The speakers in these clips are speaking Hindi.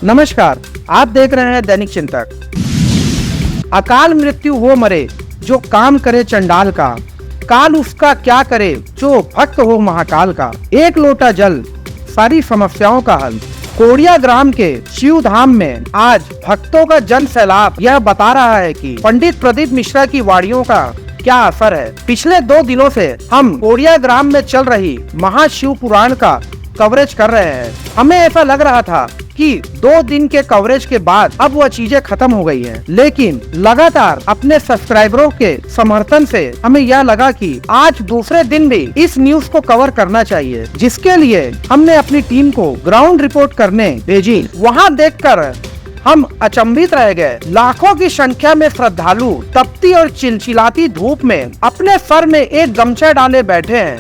नमस्कार, आप देख रहे हैं दैनिक चिंतक। अकाल मृत्यु हो मरे जो काम करे चंडाल का, काल उसका क्या करे जो भक्त हो महाकाल का। एक लोटा जल सारी समस्याओं का हल। कोड़िया ग्राम के शिव धाम में आज भक्तों का जन सैलाब यह बता रहा है कि पंडित प्रदीप मिश्रा की वाणियों का क्या असर है। पिछले 2 दिनों से हम कोड़िया ग्राम में चल रही महाशिव पुराण का कवरेज कर रहे हैं। हमें ऐसा लग रहा था कि 2 दिन के कवरेज के बाद अब वह चीजें खत्म हो गई हैं, लेकिन लगातार अपने सब्सक्राइबरों के समर्थन से हमें यह लगा कि आज दूसरे दिन भी इस न्यूज को कवर करना चाहिए, जिसके लिए हमने अपनी टीम को ग्राउंड रिपोर्ट करने भेजी। वहां देखकर हम अचंभित रह गए। लाखों की संख्या में श्रद्धालु तपती और चिलचिलाती धूप में अपने सर में एक गमछा डाले बैठे हैं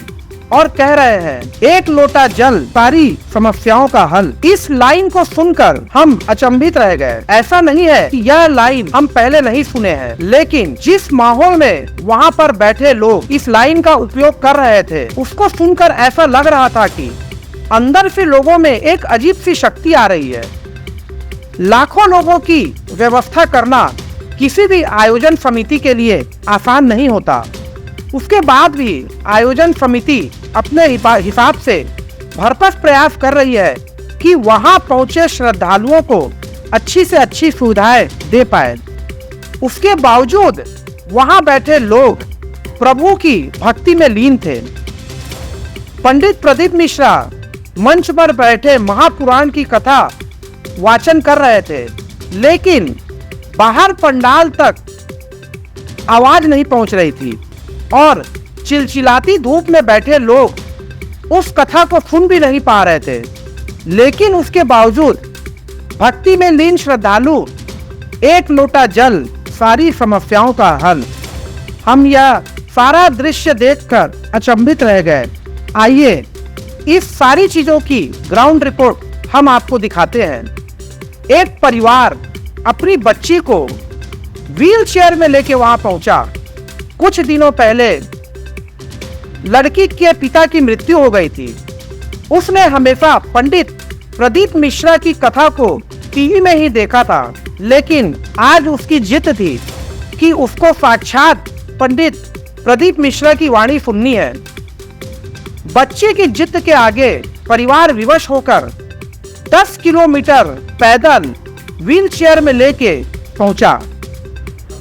और कह रहे हैं, एक लोटा जल सारी समस्याओं का हल। इस लाइन को सुनकर हम अचंभित रह गए। ऐसा नहीं है कि यह लाइन हम पहले नहीं सुने हैं, लेकिन जिस माहौल में वहाँ पर बैठे लोग इस लाइन का उपयोग कर रहे थे, उसको सुनकर ऐसा लग रहा था कि अंदर से लोगों में एक अजीब सी शक्ति आ रही है। लाखों लोगों की व्यवस्था करना किसी भी आयोजन समिति के लिए आसान नहीं होता। उसके बाद भी आयोजन समिति अपने हिसाब से भरसक प्रयास कर रही है कि वहां पहुंचे श्रद्धालुओं को अच्छी से अच्छी सुविधाएं दे पाए। उसके बावजूद वहां बैठे लोग प्रभु की भक्ति में लीन थे। पंडित प्रदीप मिश्रा मंच पर बैठे महापुराण की कथा वाचन कर रहे थे, लेकिन बाहर पंडाल तक आवाज नहीं पहुंच रही थी और चिलचिलाती धूप में बैठे लोग उस कथा को सुन भी नहीं पा रहे थे। लेकिन उसके बावजूद भक्ति में लीन श्रद्धालु एक लोटा जल सारी समस्याओं का हल। हम यह सारा दृश्य देखकर अचंभित रह गए। आइए इस सारी चीजों की ग्राउंड रिपोर्ट हम आपको दिखाते हैं। एक परिवार अपनी बच्ची को व्हील चेयर में लेके वहां पहुंचा। कुछ दिनों पहले लड़की के पिता की मृत्यु हो गई थी। उसने हमेशा पंडित प्रदीप मिश्रा की कथा को टीवी में ही देखा था, लेकिन आज उसकी जिद थी कि उसको साक्षात पंडित प्रदीप मिश्रा की वाणी सुननी है। बच्चे की जिद के आगे परिवार विवश होकर 10 किलोमीटर पैदल व्हील चेयर में लेके पहुंचा।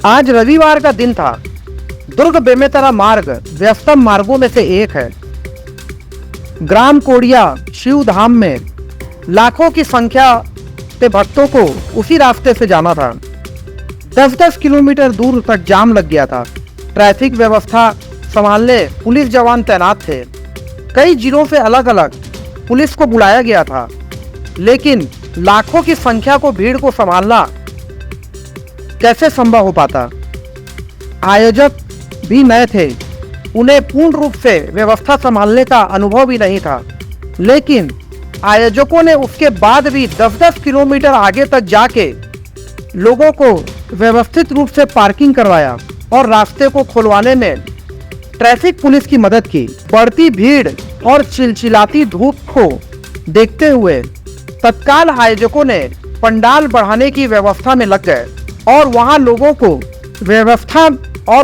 आज रविवार का दिन था। दुर्ग बेमेतरा मार्ग व्यस्तम मार्गों में से एक है। ग्राम कोड़िया शिव धाम में लाखों की संख्या के भक्तों को उसी रास्ते से जाना था। 10-10 किलोमीटर दूर तक जाम लग गया था। ट्रैफिक व्यवस्था संभालने पुलिस जवान तैनात थे। कई जिलों से अलग अलग पुलिस को बुलाया गया था, लेकिन लाखों की संख्या को भीड़ को संभालना कैसे संभव हो पाता। आयोजक भी नए थे, उन्हें पूर्ण रूप से व्यवस्था संभालने का अनुभव भी नहीं था, लेकिन आयोजकों ने उसके बाद भी 10-10 किलोमीटर आगे तक जाके लोगों को व्यवस्थित रूप से पार्किंग करवाया और रास्ते को खुलवाने में ट्रैफिक पुलिस की मदद की। बढ़ती भीड़ और चिलचिलाती धूप को देखते हुए तत्काल आयोजकों ने पंडाल बढ़ाने की व्यवस्था में लग गए और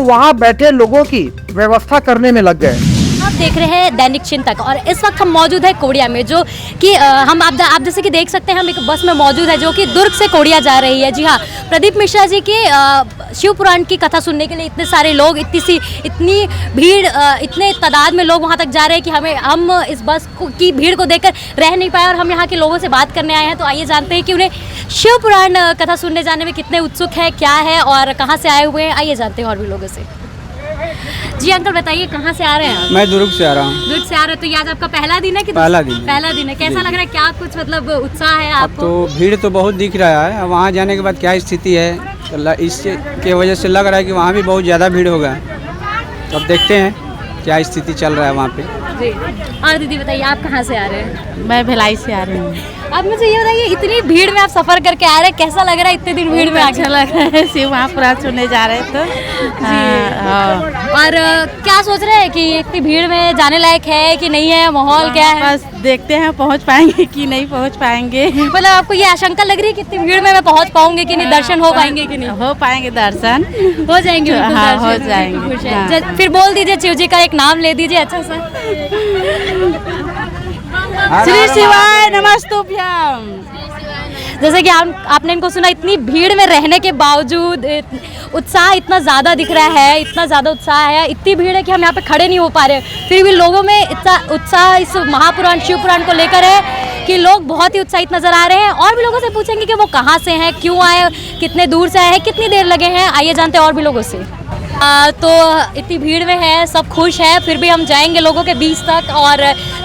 वहां बैठे लोगों की व्यवस्था करने में लग गए। आप देख रहे हैं दैनिक चिंतक और इस वक्त हम मौजूद है कोड़िया में, जो कि हम आप जैसे कि देख सकते हैं, हम एक बस में मौजूद है जो कि दुर्ग से कोड़िया जा रही है। जी हाँ, प्रदीप मिश्रा जी की शिव पुराण की कथा सुनने के लिए इतने सारे लोग, इतनी भीड़, इतने तादाद में लोग वहाँ तक जा रहे हैं कि हम इस बस की भीड़ को देखकर रह नहीं पाए और हम यहाँ के लोगों से बात करने आए हैं। तो आइए जानते हैं कि उन्हें शिव पुराण कथा सुनने जाने में कितने उत्सुक है, क्या है और कहाँ से आए हुए हैं। आइए जानते हैं और भी लोगों से। जी अंकल बताइए, कहाँ से आ रहे हैं आप? मैं दुर्ग से आ रहा हूँ। दुर्ग से आ रहे हैं, तो ये आज आपका पहला दिन है कि पहला दिन है। पहला दिन है। कैसा लग रहा है, क्या कुछ मतलब उत्साह है आपको? तो भीड़ तो बहुत दिख रहा है। वहाँ जाने के बाद क्या स्थिति है, इसके वजह से लग रहा है कि वहाँ भी बहुत ज़्यादा भीड़ होगा। तो अब देखते हैं क्या स्थिति चल रहा है वहाँ पे। जी। और दीदी बताइए, आप कहाँ से आ रहे हैं? मैं भिलाई से आ रही हूँ। आप मुझे ये बताइए, इतनी भीड़ में आप सफर करके आ रहे हैं, कैसा लग रहा है इतने दिन भीड़ में आके? अच्छा लग रहा है, शिव महापुराण सुनने जा रहे हैं तो और क्या सोच रहे हैं कि इतनी भीड़ में जाने लायक है कि नहीं है, माहौल क्या है? बस देखते हैं पहुंच पाएंगे कि नहीं पहुंच पाएंगे। मतलब आपको ये आशंका लग रही है कि इतनी भीड़ में मैं पहुंच पाऊंगी कि नहीं, दर्शन हो पाएंगे कि नहीं? हो पाएंगे दर्शन, हो जाएंगे बिल्कुल हाँ, दर्शन, हो बिल्कुल जाएंगे, खुश है। हाँ। फिर बोल दीजिए शिव जी का एक नाम ले दीजिए अच्छा सा। श्री शिवाय नमस्तुभ्यम। जैसे कि आपने इनको सुना, इतनी भीड़ में रहने के बावजूद उत्साह इतना ज़्यादा दिख रहा है, इतना ज़्यादा उत्साह है, इतनी भीड़ है कि हम यहाँ पे खड़े नहीं हो पा रहे, फिर भी लोगों में इतना उत्साह इस महापुराण शिव पुराण को लेकर है कि लोग बहुत ही उत्साहित नज़र आ रहे हैं। और भी लोगों से पूछेंगे कि वो कहाँ से हैं, क्यों आए, कितने दूर से आए हैं, कितनी देर लगे हैं, आइए जानते हैं और भी लोगों से। तो इतनी भीड़ में है, सब खुश है, फिर भी हम जाएंगे लोगों के बीच तक और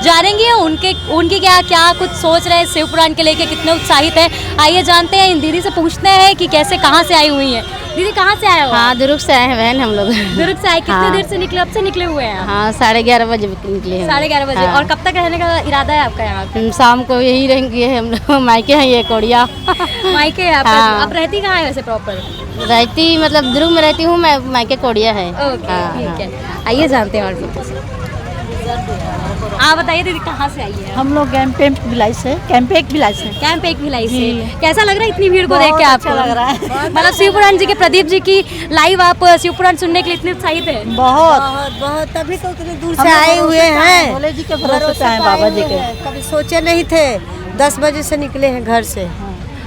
जानेंगे उनकी क्या कुछ सोच रहे हैं शिव पुराण के लेके, कितने उत्साहित हैं। आइए जानते हैं, इन दीदी से पूछते हैं कि कैसे, कहाँ से आई हुई हैं। दीदी कहाँ से आए हो? हाँ, दुर्ग से आए हैं बहन हम लोग। दुर्ग से आए, कितने हाँ। देर से निकले? अब से निकले हुए हैं? हाँ, 11:30 बजे निकले हैं। 11:30 बजे। हाँ। और कब तक रहने का इरादा है आपका यहाँ पे? शाम को यही रहेंगे हम लोग। मायके हैं ये कोड़िया। मायके है आपका? हाँ। आप रहती कहाँ है वैसे प्रॉपर? रहती मतलब दुर्ग में रहती हूँ मैं, मायके कोड़िया है। ओके, हाँ, ठीक हाँ। है। आइए जानते हैं और भी। आप बताइए दीदी, कहाँ से आई है? हम लोग कैंप एक भिलाई से कैंप एक भिलाई से। जी। कैसा लग रहा है इतनी भीड़ को देख के आपको? अच्छा लग रहा है। मतलब शिव पुराण जी के, प्रदीप जी की लाइव आप शिव पुराण सुनने के लिए इतने उत्साहित है? बहुत तभी तो उतनी दूर से आए हुए हैं। भोले जी के भरोसे से आए, बाबा जी के। कभी सोचे नहीं थे, 10 बजे से निकले हैं घर से।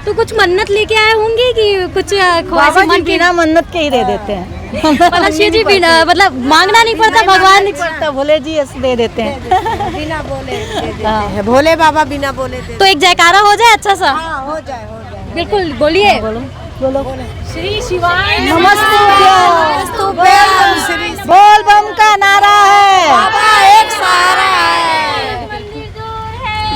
तो कुछ मन्नत लेके आए होंगे कि कुछ बाबा जी बिना मन्नत के ही दे देते हैं। मतलब शिव जी बिना, मतलब मांगना नहीं पड़ता, भगवान नहीं पड़ता, भोले जी ऐसे दे देते हैं। बिना बोले दे देते हैं। भोले बाबा बिना बोले दे। तो एक जयकारा हो जाए अच्छा सा। हाँ, हो जाए। बिल्कुल बोलिए। बोलो। श्री शिवाय नमस्तुभ्यम। श्री बोल बम का नारा है, बाबा एक सहारा है,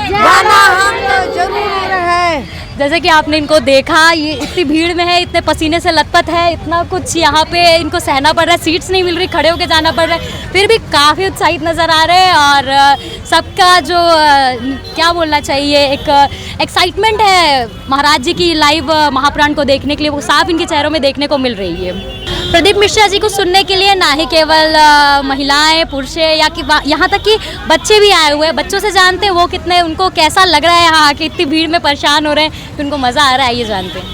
जाना हम तो जरूर है। जैसे कि आपने इनको देखा, ये इतनी भीड़ में है, इतने पसीने से लथपथ है, इतना कुछ यहाँ पे इनको सहना पड़ रहा है, सीट्स नहीं मिल रही, खड़े होकर जाना पड़ रहा है, फिर भी काफ़ी उत्साहित नज़र आ रहे हैं। और सबका जो क्या बोलना चाहिए, एक एक्साइटमेंट है महाराज जी की लाइव महापुराण को देखने के लिए, वो साफ इनके चेहरों में देखने को मिल रही है। प्रदीप मिश्रा जी को सुनने के लिए ना ही केवल महिलाएं, पुरुष या कि यहाँ तक कि बच्चे भी आए हुए हैं। बच्चों से जानते हैं वो कितने, उनको कैसा लग रहा है यहाँ आके, इतनी भीड़ में परेशान हो रहे हैं कि उनको मज़ा आ रहा है, ये जानते हैं।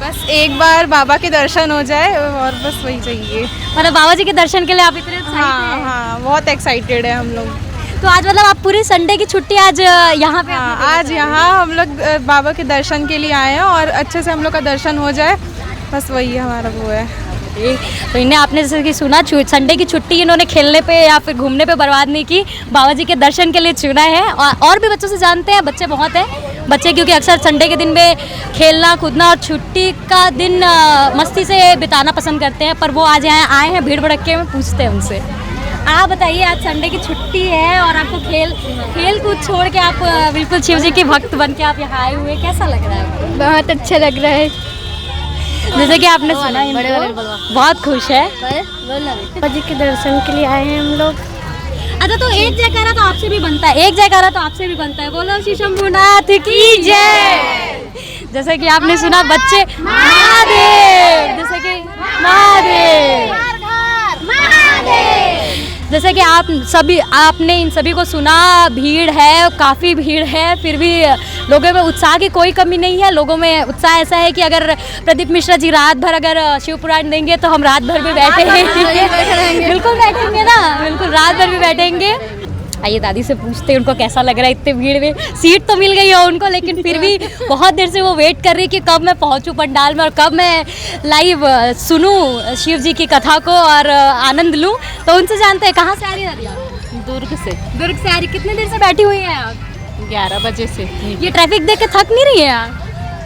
बस एक बार बाबा के दर्शन हो जाए और बस वही चाहिए। मतलब बाबा जी के दर्शन के लिए आप इतने उत्साहित हाँ हैं? हाँ, बहुत एक्साइटेड है हम लोग। तो आज मतलब आप पूरी संडे की छुट्टी आज यहाँ पे? हाँ, आज यहाँ हम लोग बाबा के दर्शन के लिए आए हैं और अच्छे से हम लोग का दर्शन हो जाए, बस वही हमारा वो है। तो इन्हें आपने जैसे कि सुना, संडे की छुट्टी इन्होंने खेलने पे या फिर घूमने पे बर्बाद नहीं की, बाबा जी के दर्शन के लिए चुना है। और भी बच्चों से जानते हैं, बच्चे बहुत हैं, बच्चे क्योंकि अक्सर संडे के दिन में खेलना कूदना और छुट्टी का दिन मस्ती से बिताना पसंद करते हैं, पर वो आज यहाँ आए हैं भीड़ भड़क्के में, पूछते हैं उनसे। आप बताइए, आज संडे की छुट्टी है और आपको खेल कूद छोड़ के आप बिल्कुल शिव जी के भक्त बन के आप यहाँ आए हुए, कैसा लग रहा है आपको? बहुत अच्छा लग रहा है। जैसे कि आपने सुना, इनको बहुत खुश है। बाबा जी के दर्शन के लिए आए हैं हम लोग। अच्छा, तो एक जयकारा तो आपसे भी बनता है, एक जयकारा तो आपसे भी बनता है, बोलो श्री शंभुनाथ की जय। जैसे कि आपने सुना, बच्चे महादेव, जैसे कि महादेव, जैसे कि आपने इन सभी को सुना, भीड़ है, काफ़ी भीड़ है, फिर भी लोगों में उत्साह की कोई कमी नहीं है। लोगों में उत्साह ऐसा है कि अगर प्रदीप मिश्रा जी रात भर अगर शिव पुराण देंगे तो हम रात भर भी बैठेंगे। बिल्कुल बैठेंगे ना, बिल्कुल रात भर भी बैठेंगे। आइए दादी से पूछते हैं उनको कैसा लग रहा है इतने भीड़ में। सीट तो मिल गई है उनको, लेकिन फिर भी बहुत देर से वो वेट कर रही कि कब मैं पहुंचूं पंडाल में और कब मैं लाइव सुनूं शिव जी की कथा को और आनंद लूं। तो उनसे जानते हैं, कहाँ से आ रही है दादी आप? दुर्ग से। दुर्ग से आ रही। कितने देर से बैठी हुई हैं आप? 11 बजे से। ये ट्रैफिक देख के थक नहीं रही है आप?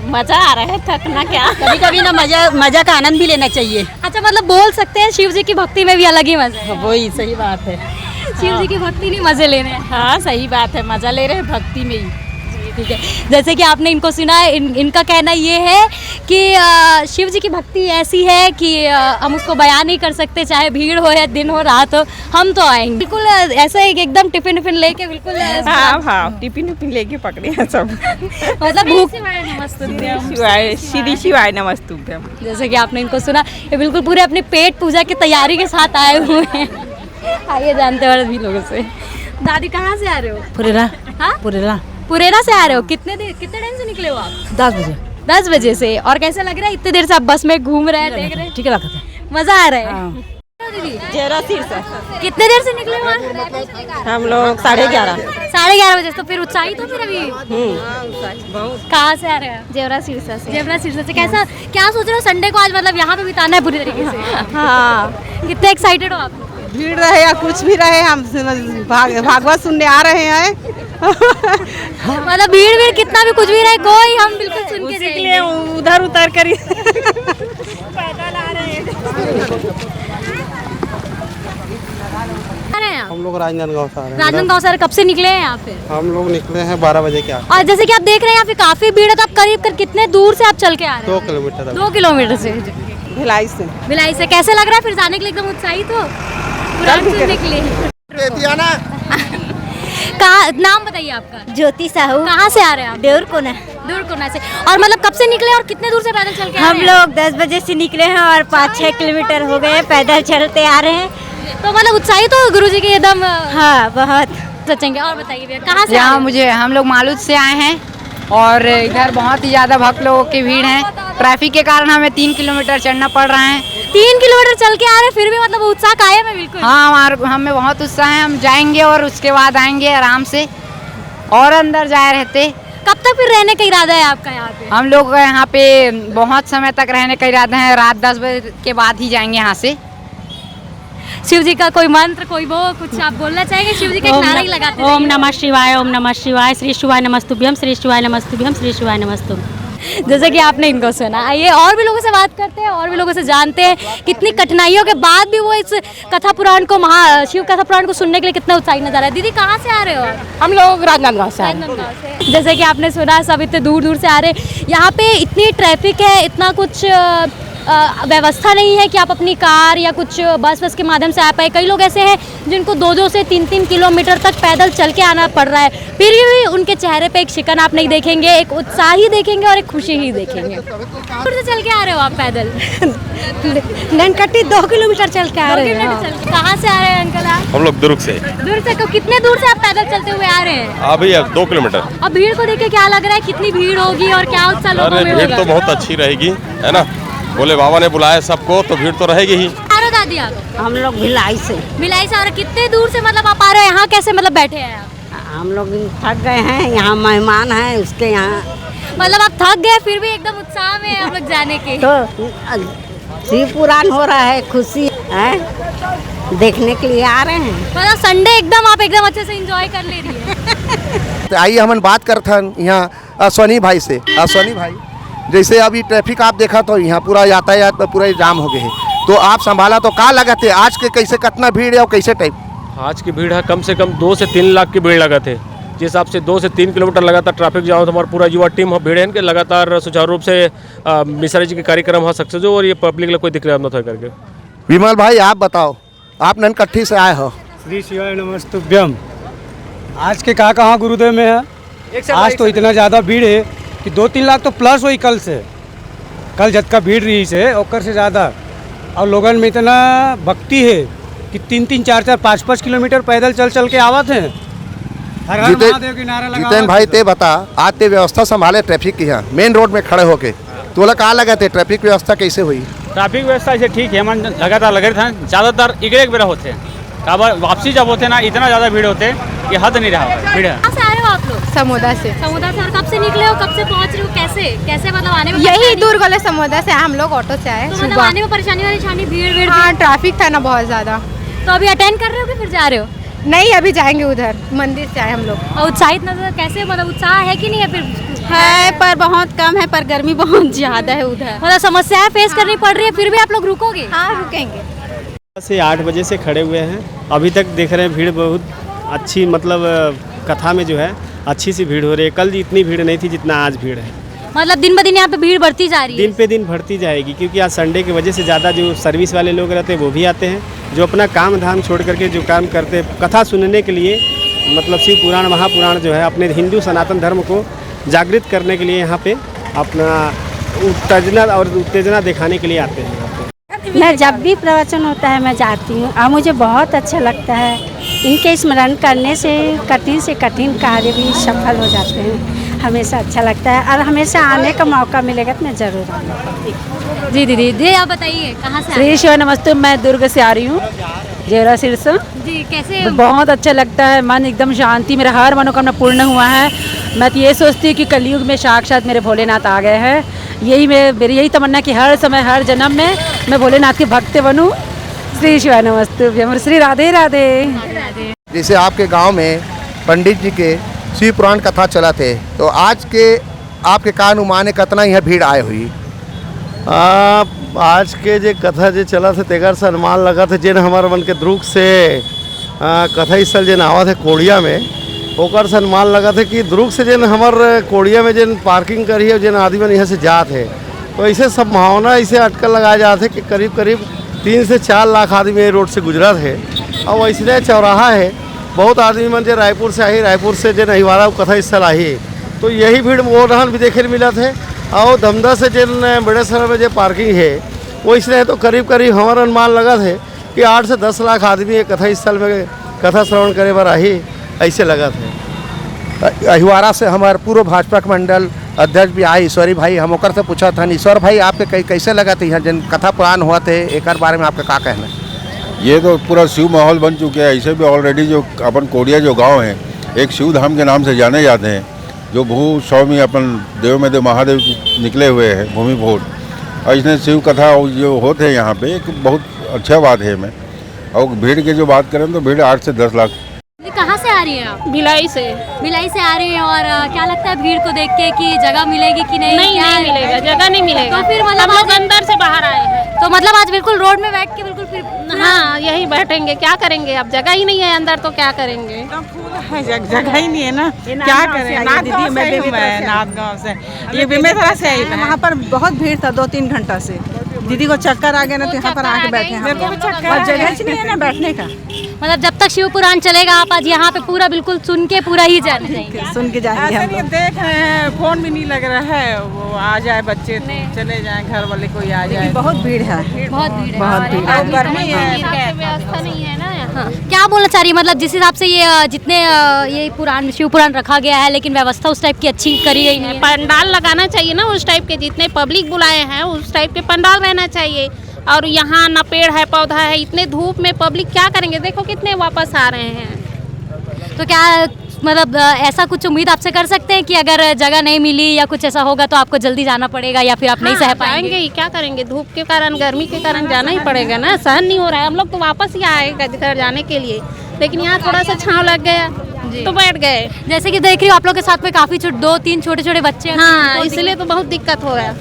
मजा आ रहा है, थकना क्या। कभी कभी ना मजा का आनंद भी लेना चाहिए। अच्छा, मतलब बोल सकते हैं शिव जी की भक्ति में भी अलग ही मजा है। वही सही बात है। शिव जी की भक्ति नहीं, मजे ले रहे हैं। हाँ, सही बात है, मजा ले रहे हैं भक्ति में ही। ठीक है, जैसे कि आपने इनको सुना है, इनका कहना ये है कि शिव जी की भक्ति ऐसी है कि हम उसको बयान नहीं कर सकते, चाहे भीड़ हो या दिन हो रात हो, हम तो आएंगे। बिल्कुल ऐसा एकदम टिफिन लेके बिल्कुल हाँ टिफिन लेके पकड़े हैं सब। मतलब भूख श्री शिवाय नमस्तुभ्यम। जैसे कि आपने इनको सुना, ये बिल्कुल पूरे अपने पेट पूजा की तैयारी के साथ आए हुए हैं। आइए जानते हैं और भी लोगों से। दादी कहाँ से आ रहे हो? पुरेला हाँ पुरेला से आ रहे हो। कितने टाइम से निकले हो आप? 10 बजे। 10 बजे से। और कैसा लग रहा है इतने देर से आप बस में घूम रहे हैं, देख रहे हैं? ठीक लगता है, मजा आ रहा है। दीदी जेरा सिर से कितने देर से निकले हो? हम लोग 11:30। 11:30 बजे। तो फिर उत्साहित हो फिर अभी? कहाँ से आ रहे हैं? जेवरा सिरसा से। जेवरा सिरसा से। कैसा क्या सोच रहे हो संडे को आज मतलब यहाँ पे बिताना है पूरी तरीके से? हाँ कितने एक्साइटेड हो आप? भीड़ रहे या कुछ भी रहे, हम भागवत सुनने आ रहे हैं। मतलब भीड़ कितना भी कुछ भी रहे, कोई हम बिल्कुल सुन के जाएंगे। उधर उतर कर पैदल आ रहे हैं। हम लोग राजनांदगांव से आ रहे हैं। राजनांदगांव से कब से निकले हैं यहाँ पे? हम लोग निकले हैं 12 बजे के आस। और जैसे कि आप देख रहे हैं यहाँ पे काफी भीड़ है, तो आप करीब कितने दूर से आप चल के आ रहे हैं? 2 किलोमीटर। 2 किलोमीटर से। भिलाई से। भिलाई से। कैसे लग रहा है फिर जाने के लिए? एकदम उत्साहित हो पुराण सुनने के लिए? कहाँ, नाम बताइए आपका? ज्योति साहू। कहाँ से आ रहे हैं आप? देवरकोना। दूरकोना से। और मतलब कब से निकले और कितने दूर से पैदल चल के आ हम रहे हैं? लोग 10 बजे से निकले हैं और 5-6 किलोमीटर हो गए पैदल चलते आ रहे हैं। तो मतलब उत्साहित हो गुरु जी के एकदम? हाँ बहुत। सचेंगे। और बताइए भैया कहाँ से? यहाँ हम लोग मालूद से आए हैं और इधर बहुत ही ज़्यादा भक्त लोगों की भीड़ है। ट्रैफिक के कारण हमें 3 किलोमीटर चढ़ना पड़ रहा है। 3 किलोमीटर चल के आ रहे हैं, फिर भी मतलब उत्साह कायम है बिल्कुल? हाँ हमें बहुत उत्साह है। हम जाएंगे और उसके बाद आएंगे आराम से और अंदर जाए रहते। कब तक फिर रहने का इरादा है आपका यहाँ पे? हम लोग यहाँ पे बहुत समय तक रहने का इरादा है। रात 10 बजे के बाद ही जाएंगे यहाँ से। शिव जी का कोई मंत्र, कोई वो कुछ आप बोलना चाहेंगे? शिव जी का एक नारा ही लगाते हैं। ओम नमः शिवाय, ओम नमः शिवाय, श्री शिवाय नमस्तुभ्यम, श्री शिवाय नमस्तुभ्यम, श्री शिवाय नमस्तुभ्यम। जैसे कि आपने इनको सुना, आइए और भी लोगों से बात करते हैं, और भी लोगों से जानते हैं कितनी कठिनाइयों के बाद भी वो इस कथा पुराण को शिव कथा पुराण को सुनने के लिए कितना उत्साहित नजर आ रहा है। दीदी कहाँ से आ रहे हो? हम लोग राजनांदगांव से। जैसे कि आपने सुना सब इतने दूर दूर से आ रहे हैं। यहाँ पे इतनी ट्रैफिक है, इतना कुछ व्यवस्था नहीं है कि आप अपनी कार या कुछ बस के माध्यम से आ पाए। कई लोग ऐसे हैं जिनको 2-2 से 3-3 किलोमीटर तक पैदल चल के आना पड़ रहा है, फिर भी उनके चेहरे पे एक शिकन आप नहीं देखेंगे, एक उत्साह ही देखेंगे और एक खुशी ही देखेंगे। दूर से चल के आ रहे हो आप पैदल? ननकट्टी 2 किलोमीटर चल के आ रहे हैं। कहाँ से आ रहे हैं अंकल आप? हम लोग दुर्ग से। दूर से? कितने दूर से आप पैदल चलते हुए आ रहे हैं? अभी 2 किलोमीटर। अब भीड़ को देख के क्या लग रहा है, कितनी भीड़ होगी और क्या उत्साह लोगों में होगा? भीड़ तो बहुत अच्छी रहेगी, है ना। बोले बाबा ने बुलाया सबको तो भीड़ तो रहेगी ही। दादी आप? हम लोग भिलाई से। भिलाई से। और कितने दूर से मतलब आप आ रहे हैं यहाँ? कैसे मतलब बैठे हैं आप? हम लोग थक गए हैं, यहाँ मेहमान हैं उसके यहाँ। मतलब आप थक गए फिर भी एकदम उत्साह में आप लोग जाने के? तो शिव पुराण हो रहा है, खुशी है, देखने के लिए आ रहे हैं। मतलब संडे एकदम आप एकदम अच्छे से एंजॉय कर ले रही है। तो आइए हम बात करते हैं यहाँ अश्वनी भाई से। अश्वनी भाई, जैसे अभी ट्रैफिक आप देखा तो यहाँ पूरा यातायात पर पूरा जाम हो गए है, तो आप संभाला तो का लगा थे आज के कैसे कितना भीड़ है और कैसे टाइप? आज की भीड़ है कम से कम 2 से 3 लाख की भीड़ लगा थे। जिस हिसाब से 2 से 3 किलोमीटर लगातार ट्रैफिक जाम, तो हमारा पूरा युवा टीम भीड़ है इनके लगातार सुचारू रूप से मिश्रा जी के कार्यक्रम हो सक्सेस हो और ये पब्लिक को कोई दिक्कत न हो करके। विमल भाई आप बताओ, आप ननकट्टी से आए हो। श्री शिवाय नमस्तुभ्यम। आज के कहाँ गुरुदेव में है। आज तो इतना ज़्यादा भीड़ है कि 2-3 लाख तो प्लस हुई कल से। कल जब भीड़ रही से ओकर से ज़्यादा, और लोगन में इतना भक्ति है कि 3-3, 4-4, 5-5 किलोमीटर पैदल चल के आवत हैं। हर हर महादेव की नारा लगा। जितेन भाई ते बता, आज ते व्यवस्था संभाले ट्रैफिक की यहाँ मेन रोड में खड़े होके, तो बोला कहाँ लगा थे ट्रैफिक व्यवस्था कैसे हुई? ट्रैफिक व्यवस्था ऐसे ठीक है, मन लगातार लगे थे। ज़्यादातर एक बेरा होते हैं, वापसी जब होते ना इतना ज़्यादा भीड़ होते कि हद नहीं रहा भीड़। कहाँ से आ रहे हो आप लोग? समोदा से। समोदा से। और कब से निकले हो, कब से पहुँच रहे हो, कैसे मतलब आने में? यही दूर वाले समोदा से हम लोग ऑटो से आए। तो मतलब आने में परेशानी भीड़? हाँ ट्रैफिक था ना बहुत ज़्यादा। तो अभी अटेंड कर रहे हो कि फिर जा रहे हो? नहीं अभी जाएंगे उधर, मंदिर से आए हम लोग। और उत्साहित नजर कैसे, मतलब उत्साह है कि नहीं है? फिर है पर बहुत कम है, पर गर्मी बहुत ज़्यादा है उधर, मतलब समस्याएं फेस करनी पड़ रही है, फिर भी आप लोग रुकोगे? हाँ रुकेंगे। से 8 बजे से खड़े हुए हैं, अभी तक देख रहे हैं भीड़ बहुत अच्छी, मतलब कथा में जो है अच्छी सी भीड़ हो रही है। कल इतनी भीड़ नहीं थी जितना आज भीड़ है। मतलब दिन ब दिन यहाँ पे भीड़ बढ़ती जा रही है। दिन पे दिन बढ़ती जाएगी, क्योंकि आज संडे की वजह से ज़्यादा जो सर्विस वाले लोग रहते हैं वो भी आते हैं, जो अपना काम धाम छोड़ करके जो काम करते हैं कथा सुनने के लिए, मतलब शिव पुराण महापुराण जो है अपने हिंदू सनातन धर्म को जागृत करने के लिए यहाँ पे अपना उत्तेजना दिखाने के लिए आते हैं यहाँ पे। मैं जब भी प्रवचन होता है मैं जाती हूँ और मुझे बहुत अच्छा लगता है। इनके स्मरण करने से कठिन कार्य भी सफल हो जाते हैं। हमेशा अच्छा लगता है और हमेशा आने का मौका मिलेगा तो मैं ज़रूर आऊँगी। जी दीदी, जी आप बताइए कहाँ से? श्री शिवाय नमस्ते। मैं दुर्ग से आ रही हूँ, जेवरा सिरसा जी। कैसे? बहुत अच्छा लगता है, मन एकदम शांति, मेरा हर मनोकामना पूर्ण हुआ है। मैं तो ये सोचती हूँ कि कलयुग में साक्षात मेरे भोलेनाथ आ गए हैं। मेरी यही तमन्ना कि हर समय हर जन्म में मैं भोलेनाथ के भक्त बनूँ। श्री शिवाय नमस्ते। श्री राधे राधे। जैसे आपके गांव में पंडित जी के शिव पुराण कथा चला थे, तो आज के आपके का अनुमान कितना यहाँ भीड़ आए हुई? आज के जे कथा जे चला थे तेगर से अनुमान लगा थे जेन हमारे मन के दुर्ग से कथा स्थल जेन आवा थे कोड़िया में, ओकर से अनुमान लगा थे कि दुर्ग से जेन हमार कोड़िया में जेन पार्किंग करी है जेन आदमी मन यहाँ से जात है, तो ऐसे संभावना ऐसे अटकल लगाए जाते कि करीब करीब 3 से 4 लाख आदमी ये रोड से गुजरत है। और वैसे चौराहा है, बहुत आदमी मन जो रायपुर से आई, रायपुर से जो नहिवारा कथा स्थल आई, तो यही भीड़ वो रहन भी देखे मिला थे। और धमदा से जिन बड़ेसर में जो पार्किंग है वो इसलिए तो करीब करीब हमारा अनुमान लगा थे कि 8 से 10 लाख आदमी एक कथा स्थल में कथा श्रवण करे बार आई, ऐसे लगा थे। अहिवारा से हमारे पूर्व भाजपा के मंडल अध्यक्ष भी आए ईश्वरी भाई, हम ओकर से पूछा था। ईश्वर भाई आपके कैसे लगा थे यहाँ जिन कथा पुराण हुआ थे, एक बारे में आपका क्या कहना है? ये तो पूरा शिव माहौल बन चुके हैं। ऐसे भी ऑलरेडी जो अपन कोड़िया जो गांव है एक शिव धाम के नाम से जाने जाते हैं, जो भू स्वामी अपन देव में देव महादेव निकले हुए हैं भूमि भोट, और इसने शिव कथा जो होते हैं यहाँ पे एक बहुत अच्छा बात है। मैं और भीड़ की जो बात करें तो भीड़ 8 से 10 लाख। कहाँ से आ रही है आप? भिलाई से। भिलाई से आ रही है। और क्या लगता है भीड़ को देख के कि जगह मिलेगी कि नहीं? नहीं मिलेगा, जगह नहीं मिलेगा। तो फिर मतलब हम लोग अंदर से बाहर आए हैं, तो मतलब आज बिल्कुल रोड में बैठ के बिल्कुल फिर हाँ यही बैठेंगे, क्या करेंगे? अब जगह ही नहीं है अंदर तो क्या करेंगे? जगह ही नहीं है ना, क्या करें? दीदी मैं नाथगांव से, ये बेमेतरा से आई। वहाँ पर बहुत भीड़ था 2-3 घंटा से। दीदी को चक्कर आ गया ना, तो यहाँ पर आके बैठे हैं। और जगह नहीं है ना बैठने का। मतलब जब तक शिव पुराण चलेगा आप आज यहाँ पे पूरा बिल्कुल सुन के पूरा ही जाने जाएंगे। सुन के जाएंगे हम लोग। देख रहे हैं, फोन भी नहीं लग रहा है, वो आ जाए बच्चे चले जाए, घर वाले कोई आ जाए। बहुत भीड़ है, बहुत भीड़ है, बहुत भीड़ है। गर्मी है, व्यवस्था नहीं है ना यहाँ। क्या बोलना चाह रही है? मतलब जिस हिसाब से ये जितने ये पुराण शिव पुराण रखा गया है, लेकिन व्यवस्था उस टाइप की अच्छी करी गई नहीं है। पंडाल लगाना चाहिए ना उस टाइप के, जितने पब्लिक बुलाए हैं उस टाइप के पंडाल रहना चाहिए। और यहाँ ना पेड़ है पौधा है, इतने धूप में पब्लिक क्या करेंगे? देखो कितने वापस आ रहे हैं। तो क्या मतलब ऐसा कुछ उम्मीद आपसे कर सकते हैं कि अगर जगह नहीं मिली या कुछ ऐसा होगा तो आपको जल्दी जाना पड़ेगा, या फिर आप नहीं सह पाएंगे? ही क्या करेंगे? धूप के कारण, गर्मी के कारण जाना ही पड़ेगा ना, सहन नहीं हो रहा है। हम लोग तो वापस ही आएगा घर जाने के लिए, लेकिन यहाँ थोड़ा सा छाँव लग गया तो बैठ गए। जैसे कि देख रही हूँ आप लोग के साथ में काफ़ी 2-3 छोटे बच्चे हैं। हाँ, इसलिए तो बहुत दिक्कत हो रहा है।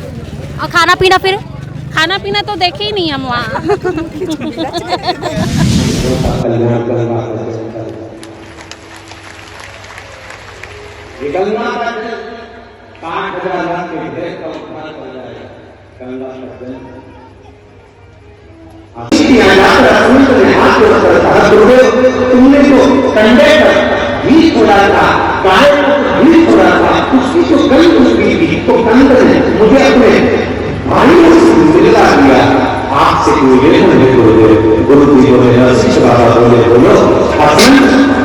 और खाना पीना? फिर खाना पीना तो देखे ही नहीं हम वहाँ। तुमने जो कंडे घी छोड़ा था, गाय को घी छोड़ा था, उसकी जो गंध उसकी थी, तो गंध ने मुझे अपने भाइयों से मिला दिया। आपसे बोले गुरु जी बोले, शिष्य बाबा बोलो हसन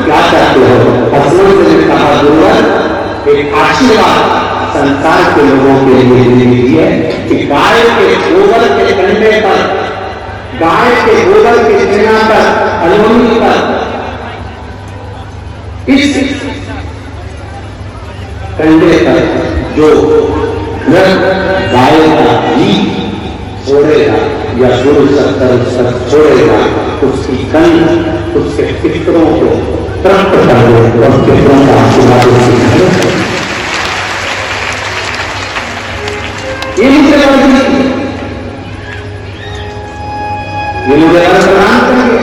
क्या चाहते हो? हसन ने कहा गुरुवर एक आशीर्वाद संसार के लोगों के लिए दीजिए कि गाय के गोबर के कंडे पर, गाय के गोबर के सेना पर, अलमनी पर, इस कंडे पर जो गाय का घी छोड़ेगा या गुरु सत्तर छोड़ेगा, उसकी गंध उसके पितरों को तृप्त कर दे और पितरों का आशीर्वाद ये मुझे प्रणाम करेंगे।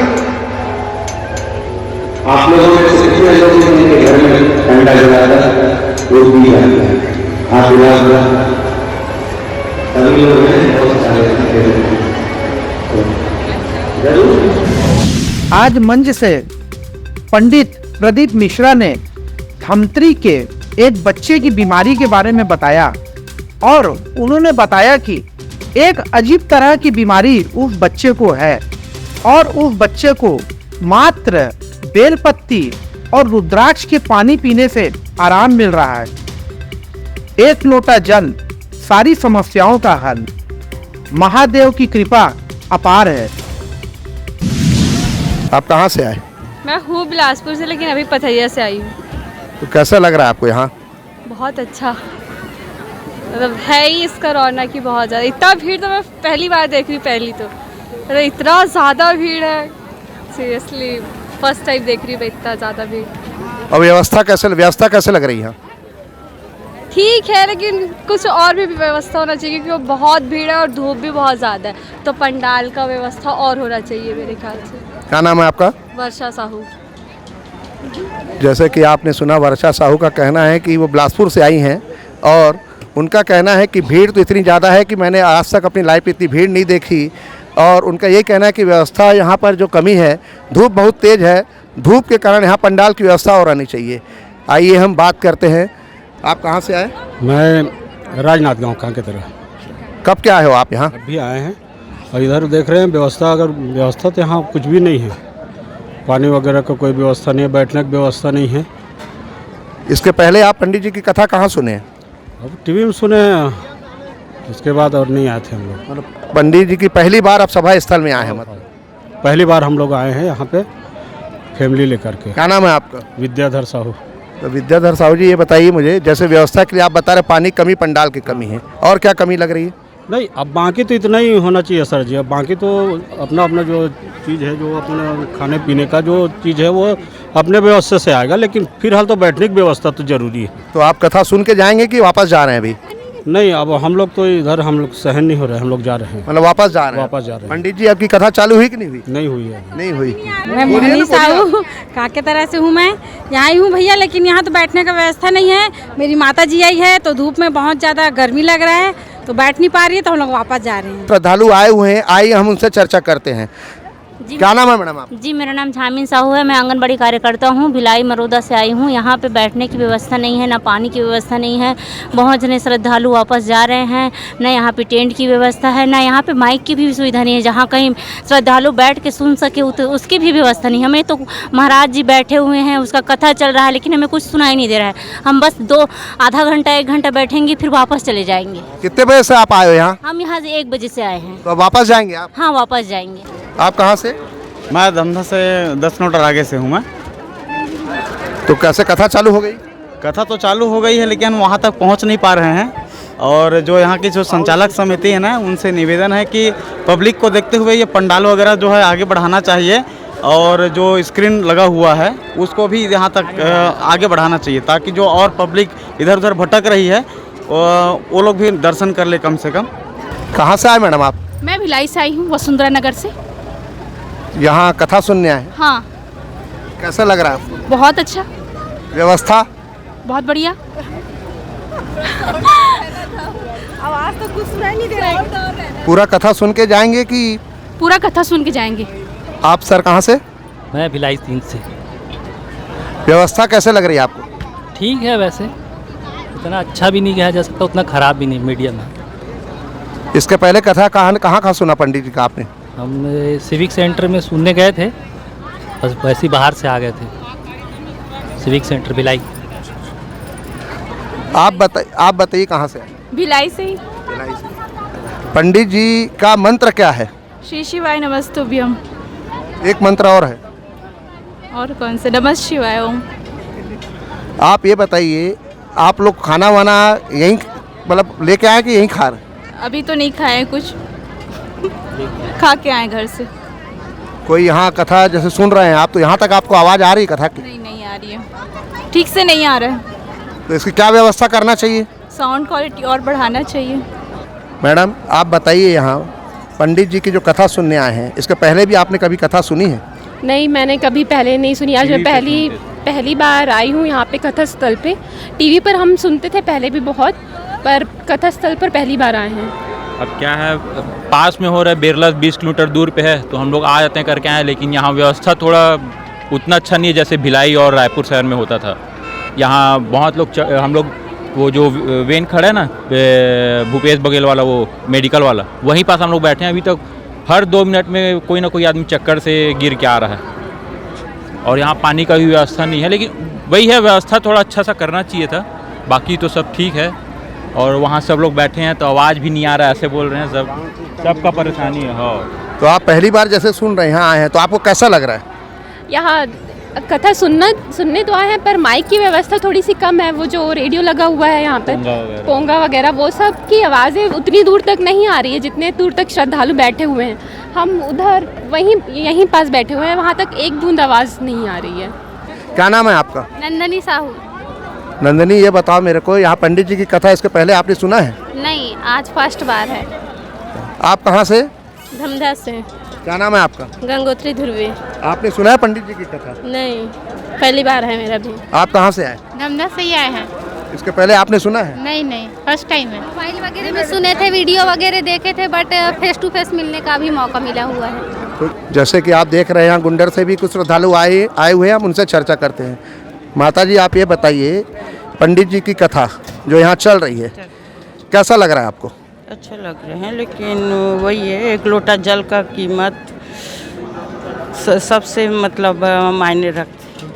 आप लोगों में से कितने लोग उनके घर में ठंडा जलाया दी जाती है। आप सभी लोग बहुत सारे जरूर। आज मंच से पंडित प्रदीप मिश्रा ने धमत्री के एक बच्चे की बीमारी के बारे में बताया और उन्होंने बताया कि एक अजीब तरह की बीमारी उस बच्चे को है और उस बच्चे को मात्र बेलपत्ती और रुद्राक्ष के पानी पीने से आराम मिल रहा है। एक लोटा जल सारी समस्याओं का हल। महादेव की कृपा अपार है। आप कहाँ से आए? मैं हूँ बिलासपुर से, लेकिन अभी पथरिया से आई हूँ। तो कैसा लग रहा है आपको यहाँ? बहुत अच्छा, मतलब है ही इसका रौनक ही बहुत ज़्यादा। इतना भीड़ तो मैं पहली बार देख रही हूँ। पहली तो अरे इतना ज़्यादा भीड़ है, सीरियसली फर्स्ट टाइम देख रही हूँ इतना ज़्यादा भीड़। और व्यवस्था कैसे लग रही है? ठीक है, लेकिन कुछ और भी व्यवस्था होना चाहिए क्योंकि वो बहुत भीड़ है और धूप भी बहुत ज़्यादा है, तो पंडाल का व्यवस्था और होना चाहिए मेरे ख्याल से। क्या नाम है आपका? वर्षा साहू। जैसे कि आपने सुना, वर्षा साहू का कहना है कि वो बिलासपुर से आई हैं और उनका कहना है कि भीड़ तो इतनी ज़्यादा है कि मैंने आज तक अपनी लाइफ में इतनी भीड़ नहीं देखी। और उनका ये कहना है कि व्यवस्था यहाँ पर जो कमी है, धूप बहुत तेज़ है, धूप के कारण यहाँ पंडाल की व्यवस्था और आनी चाहिए। आइए हम बात करते हैं। आप कहाँ से आए? मैं राजनाथ गांव कहाँ की तरह। कब क्या आए हो आप यहाँ? अभी आए हैं और इधर देख रहे हैं व्यवस्था तो यहाँ कुछ भी नहीं है। पानी वगैरह का कोई व्यवस्था नहीं है, बैठने की व्यवस्था नहीं है। इसके पहले आप पंडित जी की कथा कहाँ सुने हैं? अब टीवी में सुने हैं, उसके बाद और नहीं आए थे हम लोग। मतलब पंडित जी की पहली बार आप सभा स्थल में आए हैं? मतलब पहली बार हम लोग आए हैं यहाँ पे फैमिली लेकर के। क्या नाम है आपका? विद्याधर साहू। तो विद्याधर साहू जी, ये बताइए मुझे, जैसे व्यवस्था के लिए आप बता रहे पानी कमी, पंडाल की कमी है, और क्या कमी लग रही है? नहीं, अब बाकी तो इतना ही होना चाहिए सर जी। अब बाकी तो अपना जो चीज़ है, जो अपने खाने पीने का जो चीज़ है वो अपने व्यवस्था से आएगा, लेकिन फिलहाल तो बैठने की व्यवस्था तो जरूरी है। तो आप कथा सुन के जाएंगे कि वापस जा रहे हैं अभी? नहीं, अब हम लोग तो इधर हम लोग सहन नहीं हो रहे, हम लोग जा रहे हैं। मतलब वापस जा रहे हैं? वापस जा रहे हैं। पंडित जी, आपकी कथा चालू हुई कि नहीं हुई? नहीं हुई है। नहीं हुई। मैं मोहिनी साहू का के तरह से हूँ। मैं यहाँ ही हूँ भैया, लेकिन यहाँ तो बैठने का व्यवस्था नहीं है। मेरी माता जी आई है तो धूप में बहुत ज़्यादा गर्मी लग रहा है, तो बैठ नहीं पा रही है, तो हम लोग वापस जा रहे हैं। श्रद्धालु आए हुए हैं, आइए हम उनसे चर्चा करते हैं। क्या नाम है मैडम आप? जी, मेरा नाम झामिन साहू है। मैं आंगनबाड़ी कार्यकर्ता हूँ, भिलाई मरोदा से आई हूँ। यहाँ पे बैठने की व्यवस्था नहीं है, ना पानी की व्यवस्था नहीं है। बहुत जने श्रद्धालु वापस जा रहे हैं। ना यहाँ पे टेंट की व्यवस्था है, ना यहाँ पे माइक की भी सुविधा नहीं है, जहाँ कहीं श्रद्धालु बैठ के सुन सके उसकी भी व्यवस्था नहीं। हमें तो महाराज जी बैठे हुए हैं, उसका कथा चल रहा है, लेकिन हमें कुछ सुनाई नहीं दे रहा है। हम बस आधा घंटा 1 घंटा बैठेंगे, फिर वापस चले जाएंगे। कितने बजे से आप आए हो यहाँ? हम यहाँ से 1 बजे से आए हैं। तो वापस जाएंगे आप? हाँ, वापस जाएंगे। आप कहाँ से? मैं धमधा से 10 किलोमीटर आगे से हूँ मैं। तो कैसे कथा चालू हो गई? कथा तो चालू हो गई है, लेकिन वहाँ तक पहुँच नहीं पा रहे हैं। और जो यहाँ की जो संचालक समिति है ना, उनसे निवेदन है कि पब्लिक को देखते हुए ये पंडाल वगैरह जो है आगे बढ़ाना चाहिए, और जो स्क्रीन लगा हुआ है उसको भी यहाँ तक आगे बढ़ाना चाहिए, ताकि जो और पब्लिक इधर उधर भटक रही है वो लोग भी दर्शन कर ले कम से कम। कहाँ से आए मैडम आप? मैं भिलाई से आई हूँ, वसुंधरा नगर से। यहाँ कथा सुनने आए? हाँ। कैसा लग रहा है आपको? बहुत अच्छा। व्यवस्था? बहुत बढ़िया। आवाज़ तो कुछ सुनाई नहीं दे रहा है। पूरा कथा सुन के जाएंगे कि? पूरा कथा सुन के जाएंगे। आप सर कहाँ से? मैं भिलाई 3 से। व्यवस्था कैसे लग रही है आपको? ठीक है, वैसे इतना अच्छा भी नहीं कहा जा सकता, उतना ख़राब भी नहीं, मीडियम है। इसके पहले कथा कहाँ सुना पंडित जी का आपने? हम सिविक सेंटर में सुनने गए थे, बस वैसे ही बाहर से आ गए थे। Civic centre Bhilai. आप बताइए कहाँ से? भिलाई से ही। भिलाई से। पंडित जी का मंत्र क्या है? श्री शिवाय नमस्तुभ्यम। एक मंत्र और है। और कौन से? नमः शिवाय ओम। आप ये बताइए, आप लोग खाना वाना यहीं मतलब लेके आए कि यहीं खा रहे? अभी तो नहीं खाए, कुछ खा के आए घर से। कोई यहाँ कथा जैसे सुन रहे हैं आप, तो यहाँ तक आपको आवाज़ आ रही है कथा की? नहीं आ रही है, ठीक से नहीं आ रहा है। तो इसकी क्या व्यवस्था करना चाहिए? साउंड क्वालिटी और बढ़ाना चाहिए। मैडम आप बताइए, यहाँ पंडित जी की जो कथा सुनने आए हैं, इसके पहले भी आपने कभी कथा सुनी है? नहीं, मैंने कभी पहले नहीं सुनी। आज मैं पहली बार आई हूँ यहाँ पे कथा स्थल पे। टीवी पर हम सुनते थे पहले भी बहुत, पर कथा स्थल पर पहली बार आए हैं। अब क्या है, पास में हो रहा है, बेरला 20 किलोमीटर दूर पे है, तो हम लोग आ जाते हैं करके आए, लेकिन यहाँ व्यवस्था थोड़ा उतना अच्छा नहीं है जैसे भिलाई और रायपुर शहर में होता था। यहाँ बहुत लोग हम लोग वो जो वेन खड़ा है ना भूपेश बघेल वाला, वो मेडिकल वाला, वहीं पास हम लोग बैठे हैं। अभी तक हर 2 मिनट में कोई ना कोई आदमी चक्कर से गिर के आ रहा है, और यहाँ पानी का भी व्यवस्था नहीं है। लेकिन वही है, व्यवस्था थोड़ा अच्छा सा करना चाहिए था, बाकी तो सब ठीक है। और वहाँ सब लोग बैठे हैं तो आवाज़ भी नहीं आ रहा है, ऐसे बोल रहे हैं, सबका परेशानी है। हाँ, तो आप पहली बार जैसे सुन रहे हैं, यहाँ आए हैं, तो आपको कैसा लग रहा है? यहाँ कथा सुनने तो आए हैं, पर माइक की व्यवस्था थोड़ी सी कम है। वो जो रेडियो लगा हुआ है यहाँ पर, पोंगा वगैरह, वो सब की आवाज़ें उतनी दूर तक नहीं आ रही है जितने दूर तक श्रद्धालु बैठे हुए हैं। हम उधर यहीं पास बैठे हुए हैं, वहाँ तक एक बूंद आवाज़ नहीं आ रही है। क्या नाम है आपका? नंदनी साहू। नंदनी, ये बताओ मेरे को, यहाँ पंडित जी की कथा इसके पहले आपने सुना है? नहीं, आज फर्स्ट बार है। आप कहाँ से? धमधा से। क्या नाम है आपका? गंगोत्री ध्रुवी। आपने सुना है पंडित जी की कथा? नहीं, पहली बार है मेरा भी। आप कहाँ से आए? धमधा से ही आए हैं। इसके पहले आपने सुना है? नहीं, फर्स्ट टाइम है। मोबाइल वगैरह में सुने थे, वीडियो वगैरह देखे थे, बट फेस टू फेस मिलने का भी मौका मिला हुआ है। तो जैसे कि आप देख रहे हैं, यहाँ गुंडर से भी कुछ श्रद्धालु आए हुए हैं, हम उनसे चर्चा करते हैं। माता जी, आप ये बताइए, पंडित जी की कथा जो यहाँ चल रही है, कैसा लग रहा है आपको? अच्छा लग रहे हैं, लेकिन वही है, एक लोटा जल का कीमत सबसे मतलब मायने रखती है।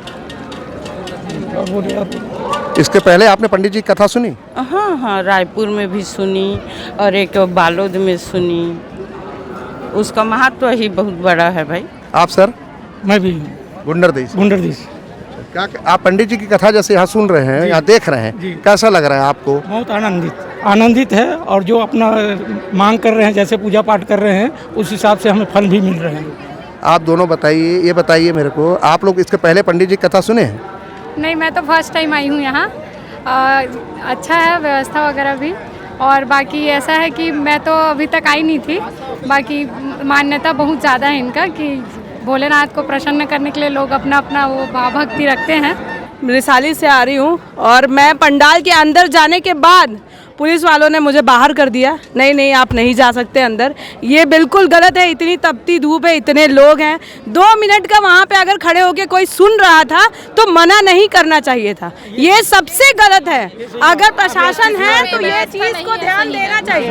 इसके पहले आपने पंडित जी की कथा सुनी? हाँ, रायपुर में भी सुनी और एक बालोद में सुनी। उसका महत्व ही बहुत बड़ा है भाई। आप सर? मैं भी गुंडरदेश। क्या आप पंडित जी की कथा जैसे यहाँ सुन रहे हैं, यहाँ देख रहे हैं, कैसा लग रहा है आपको? बहुत आनंदित है, और जो अपना मांग कर रहे हैं, जैसे पूजा पाठ कर रहे हैं, उस हिसाब से हमें फल भी मिल रहे हैं। आप दोनों बताइए, ये बताइए मेरे को, आप लोग इसके पहले पंडित जी की कथा सुने हैं? नहीं, मैं तो फर्स्ट टाइम आई हूँ यहाँ। अच्छा है व्यवस्था वगैरह भी, और बाकी ऐसा है कि मैं तो अभी तक आई नहीं थी। बाकी मान्यता बहुत ज़्यादा है इनका कि भोलेनाथ को प्रसन्न करने के लिए लोग अपना अपना वो भाव भक्ति रखते हैं। रिसाली से आ रही हूँ, और मैं पंडाल के अंदर जाने के बाद पुलिस वालों ने मुझे बाहर कर दिया। नहीं, आप नहीं जा सकते अंदर, ये बिल्कुल गलत है। इतनी तपती धूप है, इतने लोग हैं, 2 मिनट का वहाँ पे अगर खड़े होके कोई सुन रहा था तो मना नहीं करना चाहिए था। ये सबसे गलत है। अगर प्रशासन है तो ये चीज़ को ध्यान देना चाहिए,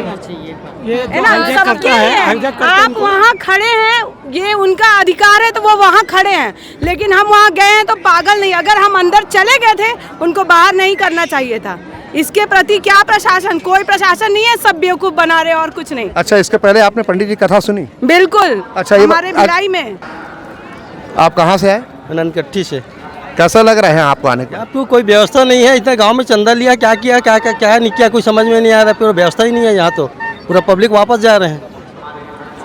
है ना? सबके लिए आप वहाँ खड़े हैं, ये उनका अधिकार है, तो वो वहाँ खड़े हैं। लेकिन हम वहाँ गए हैं तो पागल नहीं, अगर हम अंदर चले गए थे, उनको बाहर नहीं करना चाहिए था। इसके प्रति क्या प्रशासन? कोई प्रशासन नहीं है, सब बेवकूफ बना रहे और कुछ नहीं। अच्छा, इसके पहले आपने पंडित जी कथा सुनी? बिल्कुल। अच्छा, हमारे भिलाई में। आप कहाँ से आए? ननकट्टी से। कैसा लग रहा है आपको आने का? आपको कोई व्यवस्था नहीं है, इतना गांव में चंदा लिया, क्या किया, क्या नहीं किया, कोई समझ में नहीं आ रहा। पूरा व्यवस्था ही नहीं है यहाँ, तो पूरा पब्लिक वापस जा रहे हैं।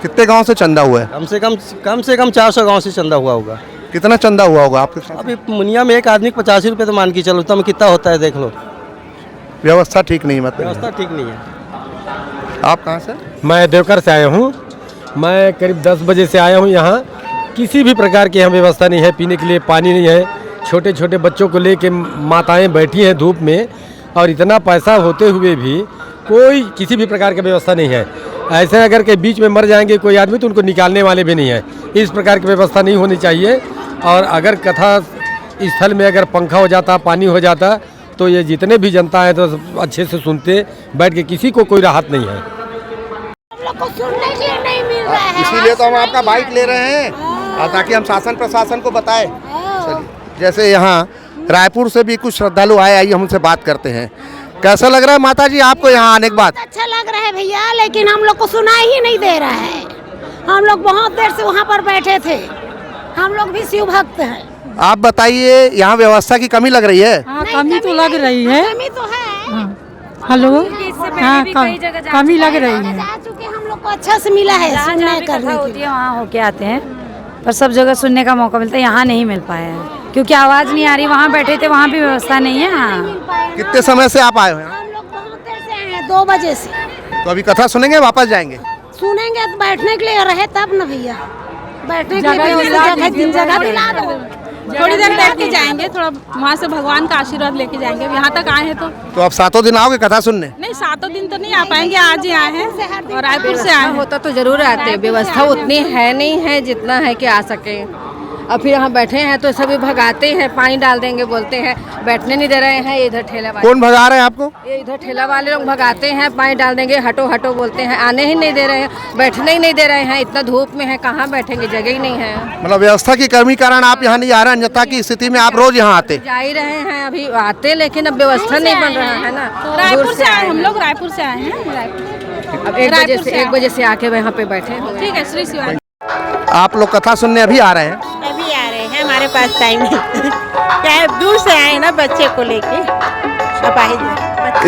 कितने गाँव से चंदा हुआ है? कम से कम 400 गाँव से चंदा हुआ होगा। कितना चंदा हुआ होगा आपके साथ? अभी मुनिया में एक आदमी 85 रुपये तो मान के चलो, तो कितना होता है देख लो। व्यवस्था ठीक नहीं, मतलब व्यवस्था ठीक नहीं है। आप कहाँ से? मैं देवकर से आया हूँ। मैं करीब 10 बजे से आया हूँ यहाँ। किसी भी प्रकार की यहाँ व्यवस्था नहीं है, पीने के लिए पानी नहीं है। छोटे छोटे बच्चों को लेके माताएं बैठी हैं धूप में, और इतना पैसा होते हुए भी कोई किसी भी प्रकार की व्यवस्था नहीं है। ऐसे अगर के बीच में मर जाएंगे कोई आदमी तो उनको निकालने वाले भी नहीं है। इस प्रकार की व्यवस्था नहीं होनी चाहिए। और अगर कथा स्थल में अगर पंखा हो जाता, पानी हो जाता, तो ये जितने भी जनता है तो अच्छे से सुनते बैठ के, किसी को कोई राहत नहीं है। हम लोग को सुनने के लिए नहीं मिल रहा है, इसीलिए तो हम आपका बाइक ले रहे हैं, ताकि हम शासन प्रशासन को बताएं। चलिए, जैसे यहाँ रायपुर से भी कुछ श्रद्धालु आइए हम उनसे बात करते हैं। कैसा लग रहा है माता जी आपको यहाँ आने के बाद? अच्छा लग रहा है भैया, लेकिन हम लोग को सुनाई ही नहीं दे रहा है। हम लोग बहुत देर से वहाँ पर बैठे थे, हम लोग भी शिव भक्त हैं। आप बताइए, यहाँ व्यवस्था की कमी लग रही है? हाँ, कमी तो लग रही है। कमी तो है। हेलो, हाँ, कमी लग रही है। हम लोग को अच्छा से मिला है, सुनने करने के लिए वहाँ होके आते हैं, पर सब जगह सुनने का मौका मिलता है, यहाँ नहीं मिल पाया है क्योंकि आवाज़ नहीं आ रही। वहाँ बैठे थे, वहाँ भी व्यवस्था नहीं है। हाँ। कितने समय से आप आए हो? हम लोग बहुत देर से आए हैं, 2 बजे से। तो अभी कथा सुनेंगे, वापस जाएंगे? सुनेंगे तो बैठने के लिए रहे तब न भैया, बैठने जगह जगह दिला दो। थोड़ी देर बैठ के जाएंगे, थोड़ा वहाँ से भगवान का आशीर्वाद लेके जाएंगे। यहाँ तक आए हैं तो आप 7 दिन आओगे कथा सुनने? नहीं, 7 दिन तो नहीं आ पाएंगे, आज ही आए हैं और रायपुर से आए होता तो जरूर आते, व्यवस्था उतनी है नहीं है जितना है कि आ सके। अब फिर यहाँ बैठे हैं तो सभी भगाते हैं, पानी डाल देंगे बोलते हैं, बैठने नहीं दे रहे हैं। इधर ठेला वाले, कौन भगा रहे हैं आपको? ये इधर ठेला वाले लोग भगाते हैं, पानी डाल देंगे, हटो हटो बोलते हैं, आने ही नहीं दे रहे हैं, बैठने ही नहीं दे रहे हैं। इतना धूप में है, कहाँ बैठेंगे, जगह ही नहीं है। मतलब व्यवस्था की कमी कारण आप यहाँ नहीं आ रहे, अन्यथा की स्थिति में आप रोज यहाँ आते? जा ही रहे हैं, अभी आते, लेकिन अब व्यवस्था नहीं बन रहा है ना। रायपुर से आए हम लोग, रायपुर से आए हैं। अब 1 बजे से आके यहाँ पे बैठे हैं। ठीक है, श्री शिवाय। आप लोग कथा सुनने अभी आ रहे हैं? अभी आ रहे हैं, हमारे पास टाइम नहीं। क्या है, दूर से आए ना बच्चे को लेके।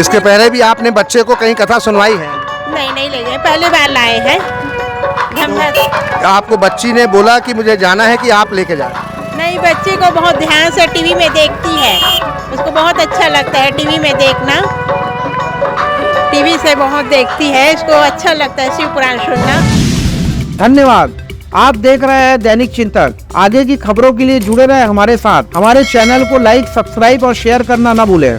इसके पहले भी आपने बच्चे को कहीं कथा सुनवाई है? नहीं ले गए, पहली बार लाए हैं। आपको बच्ची ने बोला कि मुझे जाना है कि आप लेके जाए? नहीं, बच्ची को बहुत ध्यान से टीवी में देखती है, उसको बहुत अच्छा लगता है टीवी में देखना। टीवी से बहुत देखती है, इसको अच्छा लगता है शिव पुराण सुनना। धन्यवाद। आप देख रहे हैं दैनिक चिंतक। आगे की खबरों के लिए जुड़े रहे हमारे साथ। हमारे चैनल को लाइक, सब्सक्राइब और शेयर करना ना भूलें।